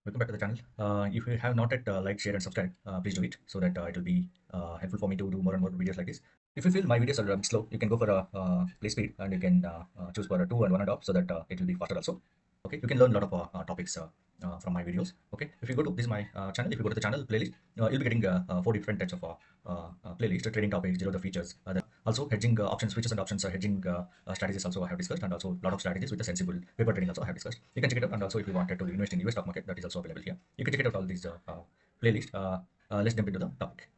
Welcome back to the channel. If you have not yet liked, share, and subscribe, please do it so that it will be helpful for me to do more and more videos like this. If you feel my videos are a bit slow, you can go for a play speed and you can choose for a 2 and 1.5 so that it will be faster also. Okay, you can learn a lot of topics from my videos. Okay, if you go to this my channel, if you go to the channel playlist, you'll be getting 4 different types of playlist: trading topics, zero the features, also hedging options, features and options, hedging strategies also I have discussed, and also a lot of strategies with the sensible paper trading also I have discussed. You can check it out, and also if you wanted to invest in US stock market, that is also available here. You can check it out all these playlist. Let's jump into the topic.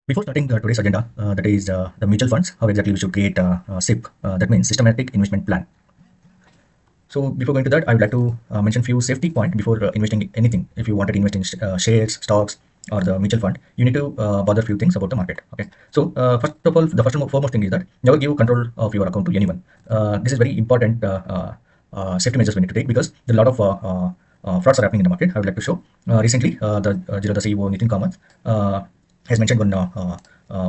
Before starting today's agenda, that is the mutual funds, how exactly we should create SIP, that means systematic investment plan. So before going to that, I would like to mention few safety points before investing anything. If you wanted to invest in shares, stocks, or the mutual fund, you need to bother few things about the market. Okay. So first of all, the first and foremost thing is that never give control of your account to anyone. This is very important safety measures we need to take because there are a lot of frauds are happening in the market. I would like to show recently the Zerodha CEO Nitin Kamath has mentioned on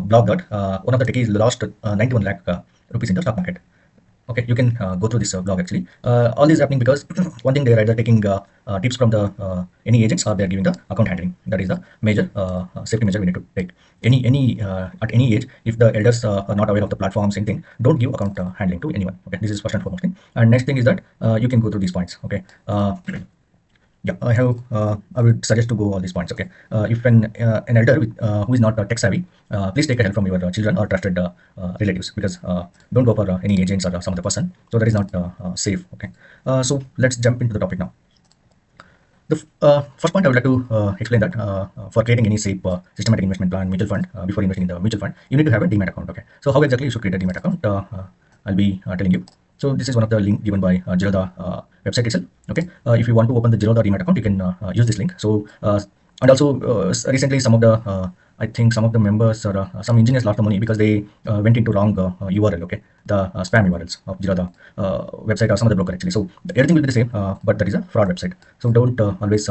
blog that one of the techies lost 91 lakh rupees in the stock market. Okay, you can go through this blog actually. All this is happening because one thing, they are either taking tips from the any agents, or they are giving the account handling. That is the major safety measure we need to take. Any at any age, if the elders are not aware of the platforms, anything, don't give account handling to anyone. Okay, this is first and foremost thing. And next thing is that you can go through these points. Okay. Yeah, I have. I would suggest to go all these points. Okay, if an elder with, who is not tech savvy, please take a help from your children or trusted relatives, because don't go for any agents or some other person. So that is not safe. Okay, so let's jump into the topic now. The first point I would like to explain that for creating any SEBI systematic investment plan mutual fund, before investing in the mutual fund, you need to have a Demat account. Okay, so how exactly you should create a Demat account? I'll be telling you. So this is one of the link given by Zerodha website itself. Okay, if you want to open the Zerodha Demat account, you can use this link. So and also recently some of the I think some of the members or some engineers lost the money because they went into wrong URL. Okay, the spam URLs of Zerodha website or some other broker actually. So everything will be the same, but that is a fraud website. So don't always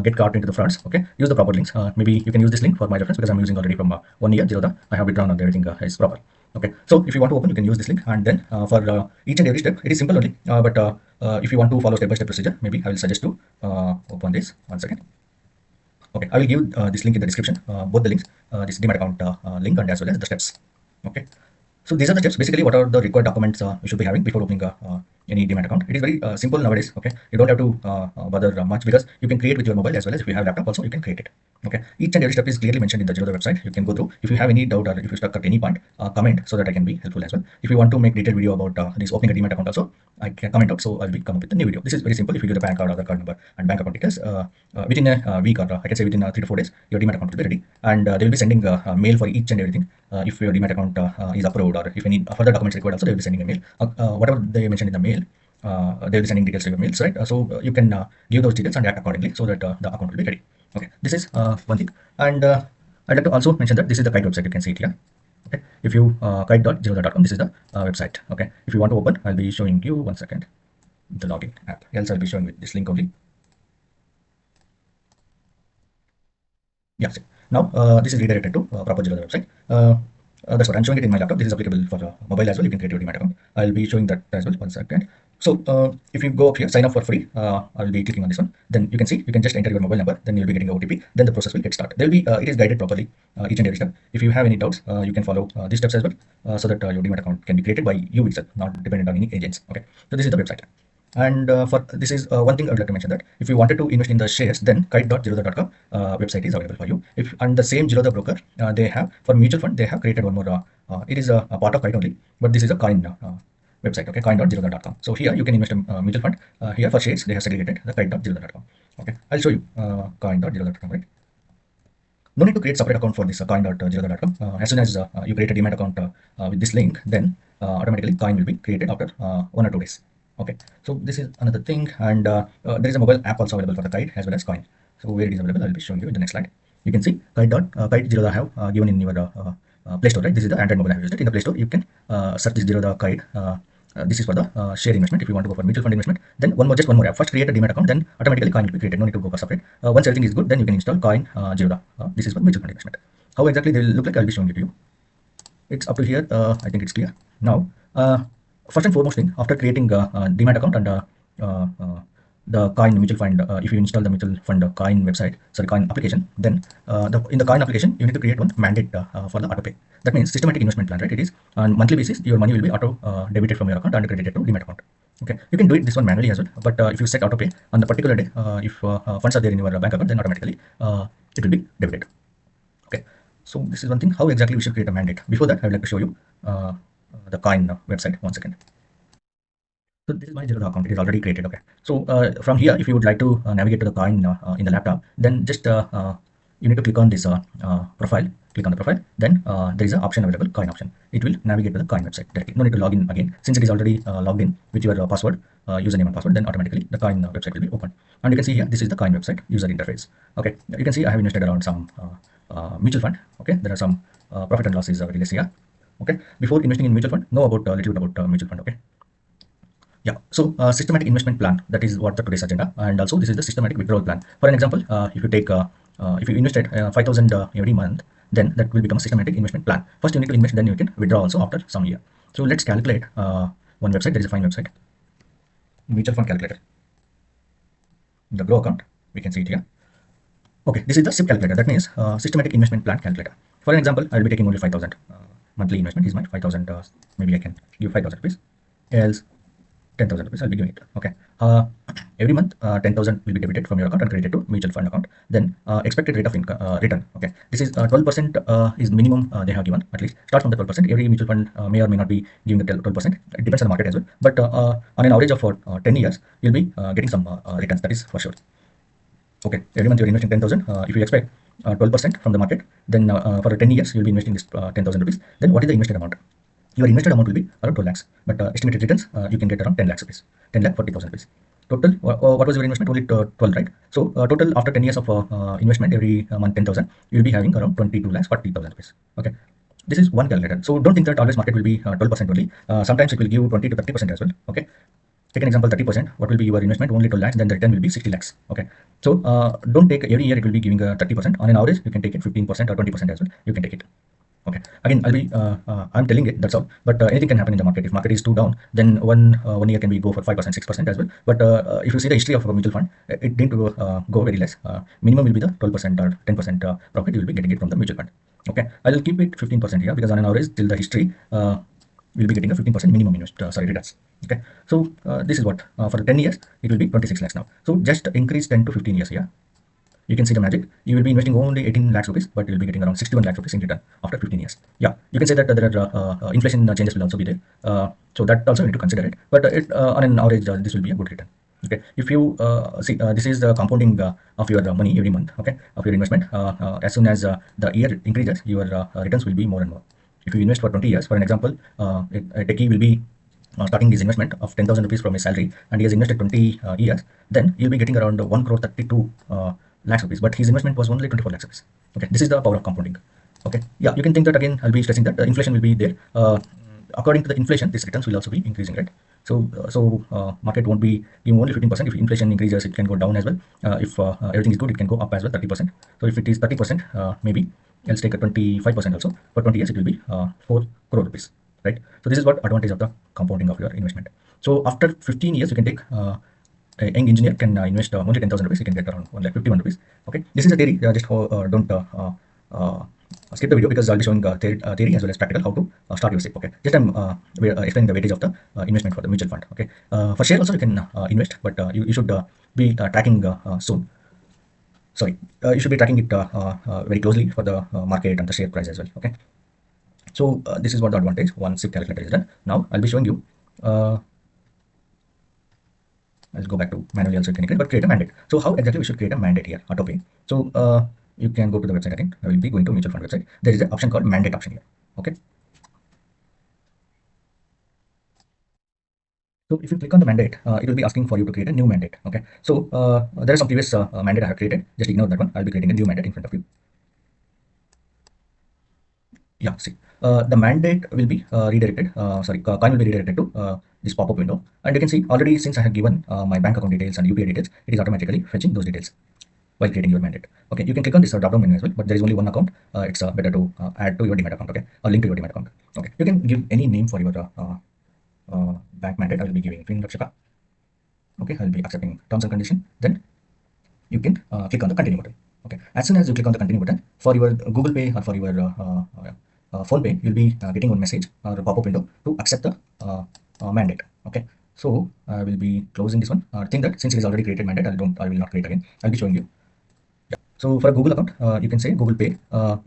get caught into the frauds. Okay, use the proper links. Maybe you can use this link for my reference because I'm using already from 1 year Zerodha. I have withdrawn and everything is proper. Okay, so if you want to open, you can use this link, and then for each and every step, it is simple only. But if you want to follow step-by-step procedure, maybe I will suggest to open this. 1 second. Okay, I will give this link in the description, both the links, this Demat account link, and as well as the steps. Okay, so these are the steps. Basically, what are the required documents you should be having before opening any Demat account? It is very simple nowadays. Okay, you don't have to bother much, because you can create with your mobile as well as if you have laptop also you can create it. Okay, each and every step is clearly mentioned in the Zerodha website. You can go through. If you have any doubt or if you stuck at any point, comment so that I can be helpful as well. If you want to make detailed video about this opening a Demat account also, I can comment out. So I'll be come up with a new video. This is very simple. If you give the PAN card, Aadhaar card number, and bank account details, within a week, or I can say within 3 to 4 days, your Demat account will be ready, and they will be sending mail for each and everything. If your Demat account is approved, or if any further documents required, also they will be sending a mail. Whatever they mentioned in the mail, they will be sending details to your mails, right? So you can give those details and act accordingly so that the account will be ready. Okay, this is one thing. And I'd like to also mention that this is the Kite website. You can see it here. Okay, if you kite.zerodha.com, this is the website. Okay, if you want to open, I'll be showing you 1 second the login app. Else I'll be showing with this link only. Yeah, see. Now this is redirected to proper Zerodha website. That's what I'm showing it in my laptop. This is applicable for mobile as well. You can create your Demat account. I'll be showing that as well. 1 second. So if you go up here, sign up for free. I'll be clicking on this one. Then you can see you can just enter your mobile number. Then you'll be getting a OTP. Then the process will get started. There will be it is guided properly each and every step. If you have any doubts, you can follow these steps as well, so that your Demat account can be created by you itself, not dependent on any agents. Okay. So this is the website. And for this is one thing I would like to mention, that if you wanted to invest in the shares, then kite.zerodha.com website is available for you. If and the same Zerodha broker, they have for mutual fund, they have created one more. It is a part of Kite only, but this is a Coin website. Okay, coin.zerodha.com. So here you can invest in mutual fund. Here for shares, they have segregated the kite.zerodha.com. Okay, I'll show you coin.zerodha.com. Right. No need to create separate account for this coin.zerodha.com. As soon as you create a Demat account with this link, then automatically Coin will be created after 1 or 2 days. Okay, so this is another thing, and there is a mobile app also available for the Kite as well as Coin. So where it is available, I'll be showing you in the next slide. You can see Kite Zerodha have given in your Play Store, right? This is the Android mobile. I have used it in the Play Store. You can search this Zerodha Kite. This is for the share investment. If you want to go for mutual fund investment, then just one more app. First create a Demat account, then automatically Coin will be created. No need to go for separate. Once everything is good, then you can install Coin Zerodha. This is for mutual fund investment. How exactly they will look like, I'll be showing it to you. It's up to here. I think it's clear now. first and foremost thing, after creating a Demat account and the Coin mutual fund, if you install the mutual fund Coin website, sorry, Coin application, then in the Coin application, you need to create one mandate for the auto pay. That means systematic investment plan, right? It is on monthly basis, your money will be auto debited from your account and credited to Demat account. Okay, you can do it this one manually as well, but if you set auto pay on the particular day, if funds are there in your bank account, then automatically it will be debited. Okay, so this is one thing, how exactly we should create a mandate. Before that, I would like to show you the Coin website. One second. So this is my Zerodha account. It is already created. Okay. So from here, if you would like to navigate to the Coin in the laptop, then just you need to click on this profile. Click on the profile. Then there is an option available, Coin option. It will navigate to the Coin website directly. No need to log in again, since it is already logged in with your password, username and password. Then automatically the Coin website will be open. And you can see here, this is the Coin website user interface. Okay. You can see I have invested around some mutual fund. Okay. There are some profit and losses very less here. Okay. Before investing in mutual fund, know about little bit about mutual fund. Okay. Yeah, so systematic investment plan, that is what the today's agenda, and also this is the systematic withdrawal plan. For an example, if you take if you invested 5,000 every month, then that will become a systematic investment plan. First you need to invest, then you can withdraw also after some year. So let's calculate one website. There is a fine website, mutual fund calculator. The Grow account, we can see it here. Okay, this is the SIP calculator. That means systematic investment plan calculator. For an example, I will be taking only 5,000. Monthly investment is my 5,000. Maybe I can give 5,000 rupees. Else 10,000 rupees I'll be giving it. Okay. Every month 10,000 will be debited from your account and credited to mutual fund account. Then expected rate of return. Okay. This is 12% is minimum they have given. At least start from the 12%. Every mutual fund may or may not be giving the 12%. It depends on the market as well. But on an average of 10 years, you'll be getting some returns. That is for sure. Okay. Every month you're investing 10,000. If you expect 12% from the market, then for 10 years you'll be investing this 10,000 rupees. Then what is the invested amount? Your invested amount will be around 12 lakhs, but estimated returns you can get around 10 lakhs rupees, 10 lakh 40,000 rupees. Total, what was your investment? Only 12, right? So total after 10 years of investment, every month 10,000, you'll be having around 22 lakhs 40,000 rupees. Okay, this is one calculator. So don't think that always market will be 12% only. Sometimes it will give 20 to 30% as well. Okay, take an example, 30%. What will be your investment? Only 12 lakhs. Then the return will be 60 lakhs. Okay, so don't take every year it will be giving 30%. On an average, you can take it 15% or 20% as well. You can take it. Okay, again I'm telling it, that's all, but anything can happen in the market. If market is too down, then one year can be go for 5%, 6% as well. But if you see the history of a mutual fund, it didn't go very less. Minimum will be the 12% or 10% profit you will be getting it from the mutual fund. Okay, I'll keep it 15% here, because on an average till the history we'll be getting a 15% minimum returns. Okay, so this is what for the 10 years it will be 26 lakhs now. So just increase 10 to 15 years here. You can see the magic. You will be investing only 18 lakhs rupees, but you will be getting around 61 lakhs rupees in return after 15 years. Yeah, you can say that there are inflation changes will also be there. So that also you need to consider it. But on an average, this will be a good return. Okay, if you see, this is the compounding of your money every month. Okay, of your investment. As soon as the year increases, your returns will be more and more. If you invest for 20 years, for an example, a techie will be starting his investment of 10,000 rupees from his salary, and he has invested 20 years, then you'll be getting around 1 crore 32 lakhs rupees, but his investment was only 24 lakhs rupees. Okay, this is the power of compounding. Okay, yeah, you can think that again. I'll be stressing that the inflation will be there. According to the inflation, these returns will also be increasing, right? So market won't be giving only 15%. If inflation increases, it can go down as well. If everything is good, it can go up as well, 30%. So if it is 30%, maybe let's take a 25% also. For 20 years, it will be 4 crore rupees, right? So this is what advantage of the compounding of your investment. So after 15 years, you can take a young engineer can invest only 10,000 rupees. He can get around 1,51 rupees. Okay, this is a theory. Just don't skip the video, because I'll be showing theory as well as practical how to start your SIP. Okay, just I'm explaining the weightage of the investment for the mutual fund. Okay, for share also you can invest, but you should be tracking soon. Sorry, you should be tracking it very closely for the market and the share price as well. Okay, so this is what the advantage. One SIP calculator is done. Now I'll be showing you. I'll go back to manually also technically, but create a mandate. So how exactly we should create a mandate here? Auto pay. So you can go to the website again. I will be going to mutual fund website. There is an option called mandate option here. Okay. So if you click on the mandate, it will be asking for you to create a new mandate. Okay. So there are some previous mandate I have created. Just ignore that one. I'll be creating a new mandate in front of you. Yeah, see, the mandate will be redirected. Coin will be redirected to this pop-up window, and you can see already, since I have given my bank account details and UPI details, it is automatically fetching those details while creating your mandate. Okay, you can click on this drop-down menu as well, but there is only one account. It's better to add to your Demat account. Okay, or link to your Demat account. Okay, you can give any name for your bank mandate, I will be giving FinRakshaka. Okay, I'll be accepting terms and condition. Then you can click on the continue button. Okay, as soon as you click on the continue button for your Google Pay or for your phone pay, you'll be getting one message or a pop-up window to accept the mandate. Okay, so I will be closing this one. Think that since it is already created mandate, I will not create again. I'll be showing you. So for a Google account, you can say Google Pay.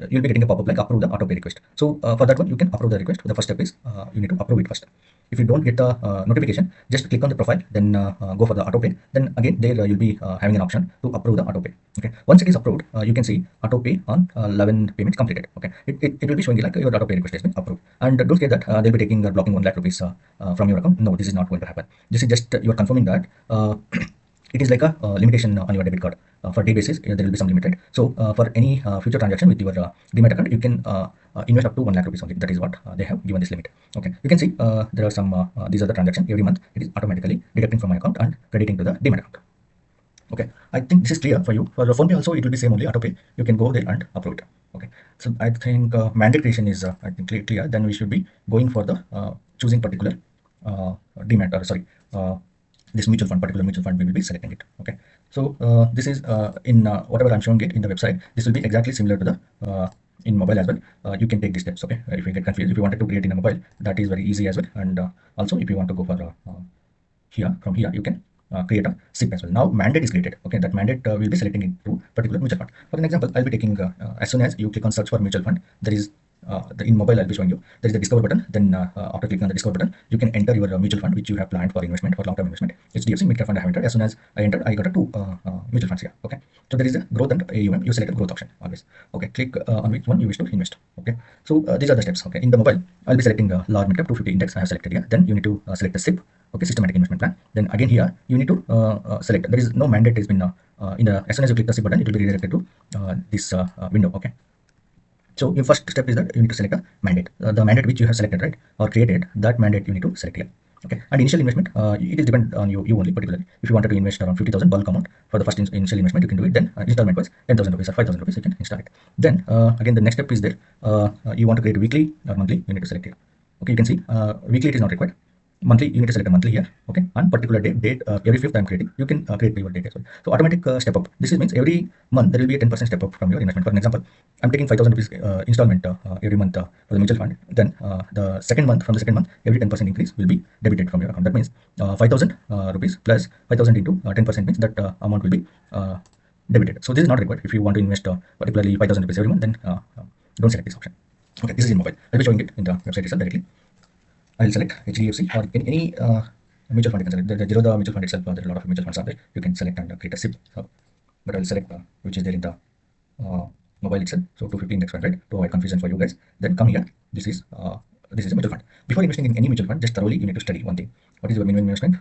You'll be getting a pop-up like approve the auto pay request. So for that one, you can approve the request. The first step is you need to approve it first. If you don't get the notification, just click on the profile, then go for the auto pay. Then again, there you'll be having an option to approve the auto pay. Okay. Once it is approved, you can see auto pay on 11 payments completed. Okay. It will be showing you like your auto pay request has been approved. And don't say that they'll be taking blocking 1 lakh rupees from your account. No, this is not going to happen. This is just you are confirming that. It is like a limitation on your debit card. For day basis, there will be some limited. So for any future transaction with your Demat account, you can invest up to 1 lakh rupees only. That is what they have given this limit. Okay, you can see there are some these are the transactions every month. It is automatically deducting from my account and crediting to the Demat account. Okay, I think this is clear for you. For the phone pay also, it will be same only auto pay. You can go there and approve it. Okay, so I think mandate creation is I think clear. Then we should be going for the choosing particular Demat or sorry. This particular mutual fund, we will be selecting it. Okay, so this is in whatever I'm showing it in the website. This will be exactly similar to the in mobile as well. You can take these steps. Okay, if you get confused, if you wanted to create in a mobile, that is very easy as well. And also, if you want to go for from here, you can create a SIP as well. Now mandate is created. Okay, that mandate will be selecting it to particular mutual fund. For an example, I'll be taking as soon as you click on search for mutual fund, there is in mobile I'll be showing you there is the discover button. Then after clicking on the discover button, you can enter your mutual fund which you have planned for investment, for long-term investment. HDFC mid-cap fund I have entered. As soon as I entered, I got a 2 mutual funds here. Okay, so there is a growth and AUM. You select a growth option always. Okay, click on which one you wish to invest. Okay, so these are the steps. Okay, in the mobile I'll be selecting large mid-cap 250 index. I have selected here. Then you need to select the SIP. Okay, systematic investment plan. Then again here you need to select. There is no mandate has been in the as soon as you click the SIP button, it will be redirected to this window. Okay. So your first step is that you need to select a mandate. The mandate which you have selected, right, or created, that mandate you need to select here. Okay. And initial investment, it is depend on you only particularly. If you wanted to invest around 50,000 bulk amount for the first initial investment, you can do it. Then installment was 10,000 rupees or 5,000 rupees, you can install it. Then again, the next step is there. You want to create weekly or monthly, you need to select it. Okay, you can see weekly it is not required. Monthly, you need to select a monthly here. Okay, and particular date every 5th I'm creating, you can create your date as well. So automatic step up. This means every month there will be a 10% step up from your investment. For an example, I'm taking 5,000 rupees installment every month for the mutual fund. Then the second month, from the second month, every 10% increase will be debited from your account. That means 5,000 rupees plus 5,000 into 10% means that amount will be debited. So this is not required. If you want to invest particularly 5,000 rupees every month, then don't select this option. Okay, this is in mobile. I'll be showing it in the website itself directly. I'll select HDFC or any mutual fund you can select. The Zerodha mutual fund itself, there are a lot of mutual funds are there. You can select and create a SIP. So, but I'll select which is there in the mobile itself. So 250 index fund, right? To avoid confusion for you guys. Then come here. This is a mutual fund. Before investing in any mutual fund, just thoroughly you need to study one thing. What is your minimum investment?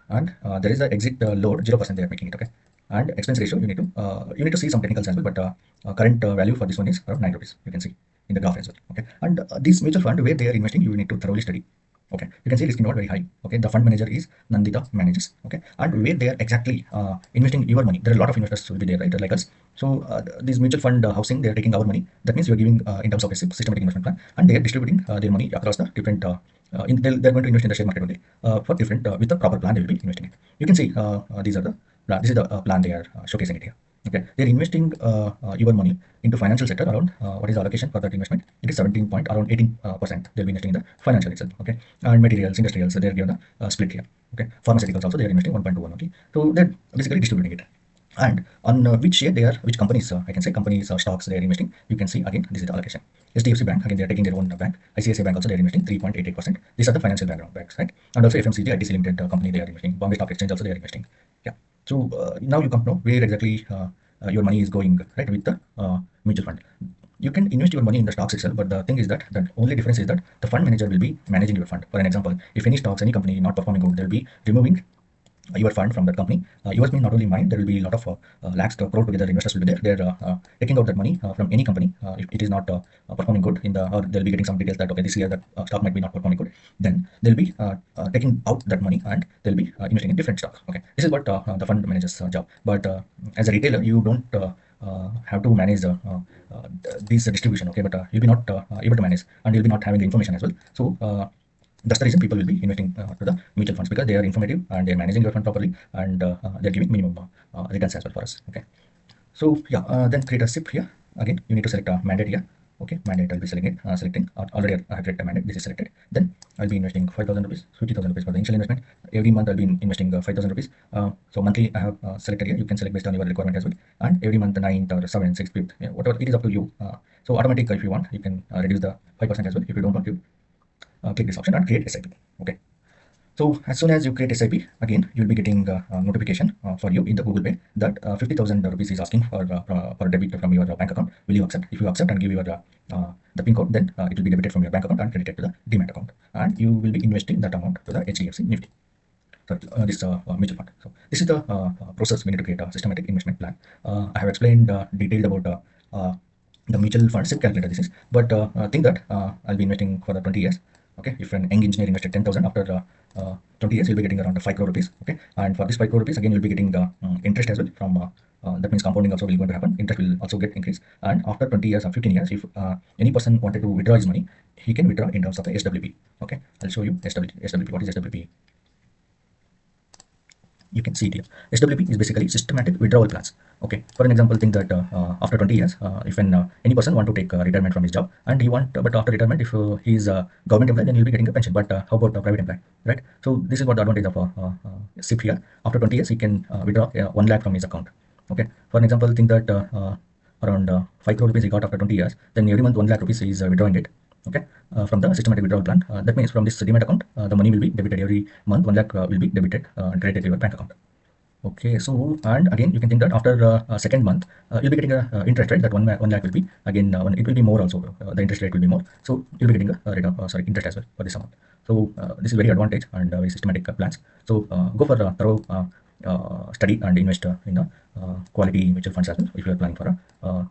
And there is the exit load 0% they are making it. Okay. And expense ratio you need to see some technicals as well. But current value for this one is around 9 rupees. You can see in the graph as well. Okay, and this mutual fund where they are investing, you need to thoroughly study. Okay, you can see risk involved very high. Okay, the fund manager is Nandita Managers. Okay, and where they are exactly investing your money, there are a lot of investors will be there, right, like us. So this mutual fund housing, they are taking our money. That means you are giving in terms of a systematic investment plan, and they are distributing their money across the different. They're going to invest in the share market only for different with the proper plan they will be investing in. You can see these are the plan. This is the plan they are showcasing it here. Okay, they're investing your money into financial sector around what is the allocation for that investment? It is 17 point around 18%. They'll be investing in the financial itself. Okay, and materials, industrials, so they're given a split here. Okay, pharmaceuticals also they are investing 1.21. Okay, so they're basically distributing it. And on which share they are, which companies I can say companies or stocks they are investing. You can see again this is the allocation. SDFC Bank again they are taking their own bank. ICICI Bank also they are investing 3.88%. These are the financial background banks, right? And also FMCG ITC Limited company they are investing. Bombay Stock Exchange also they are investing. Yeah. So now you come to know where exactly your money is going, right, with the mutual fund. You can invest your money in the stocks itself, but the thing is that the only difference is that the fund manager will be managing your fund. For an example, if any stocks, any company not performing good, they'll be removing your fund from that company. Yours means not only mine, there will be a lot of lakhs to crore together investors will be there. They're taking out that money from any company if it is not performing good in the, or they'll be getting some details that okay, this year that stock might be not performing good. Then they'll be taking out that money and they'll be investing in different stocks. Okay, this is what the fund manager's job. But as a retailer, you don't have to manage this distribution. Okay, but you'll be not able to manage, and you'll be not having the information as well. So That's the reason people will be investing to the mutual funds, because they are informative and they are managing your fund properly, and they're giving minimum returns as well for us. Okay. So yeah, then create a SIP here. Again, you need to select a mandate here. Okay, mandate I'll be selecting. Already I have created a mandate. This is selected. Then I'll be investing 5,000 rupees, 50,000 rupees for the initial investment. Every month I'll be investing 5,000 rupees. So monthly I have selected here. You can select based on your requirement as well. And every month the 9th or 7th, 6th, 5th, yeah, whatever, it is up to you. So automatic, if you want, you can reduce the 5% as well. If you don't want to, click this option and create SIP. Okay. So as soon as you create SIP, again you will be getting a notification for you in the Google Pay that 50,000 rupees is asking for debit from your bank account. Will you accept? If you accept and give your the PIN code, then it will be debited from your bank account and credited to the Demat account, and you will be investing that amount to the HDFC Nifty. So this mutual fund. So this is the process we need to create a systematic investment plan. I have explained detailed about the mutual fund SIP calculator. This is, but think that I'll be investing for the 20 years. Okay, if an young engineer invested 10,000, after 20 years, you'll be getting around 5 crore rupees. Okay, and for this 5 crore rupees, again, you'll be getting interest as well from that means compounding also will going to happen. Interest will also get increased. And after 20 years or 15 years, if any person wanted to withdraw his money, he can withdraw in terms of the SWP. Okay, I'll show you SWP. What is SWP? You can see it here. SWP is basically systematic withdrawal plans. Okay, for an example, think that after 20 years, if any person want to take retirement from his job, and he want, but after retirement, if he is a government employee, then he'll be getting a pension. But how about a private employee, right? So this is what the advantage of SIP here. After 20 years, he can withdraw 1 lakh from his account. Okay, for an example, think that around 5 crore rupees he got after 20 years, then every month 1 lakh rupees he is withdrawing it. Okay, from the systematic withdrawal plan. That means from this Demat account, the money will be debited every month. 1 lakh will be debited and credited to your bank account. Okay, so and again you can think that after second month you'll be getting a interest rate that 1 lakh will be again it will be more also. The interest rate will be more, so you'll be getting a rate of interest as well for this amount. So this is very advantage and very systematic plans. So go for a thorough study and invest in a quality mutual funds as well if you are planning for a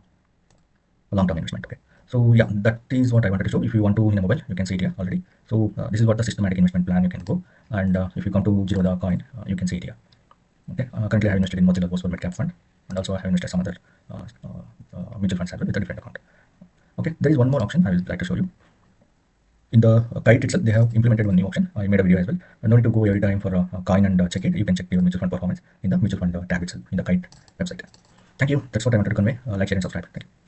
long-term investment. Okay. So yeah, that is what I wanted to show. If you want to in a mobile, you can see it here already. So this is what the systematic investment plan you can go. And if you come to Zerodha Coin, you can see it here. Okay. Currently I have invested in Mozilla Post Mid Cap Fund, and also I have invested some other mutual funds as well with a different account. Okay. There is one more option I would like to show you. In the kite itself, they have implemented one new option. I made a video as well. No need to go every time for a coin and check it. You can check your mutual fund performance in the mutual fund tab itself in the kite website. Thank you. That's what I wanted to convey. Like, share, and subscribe. Thank you.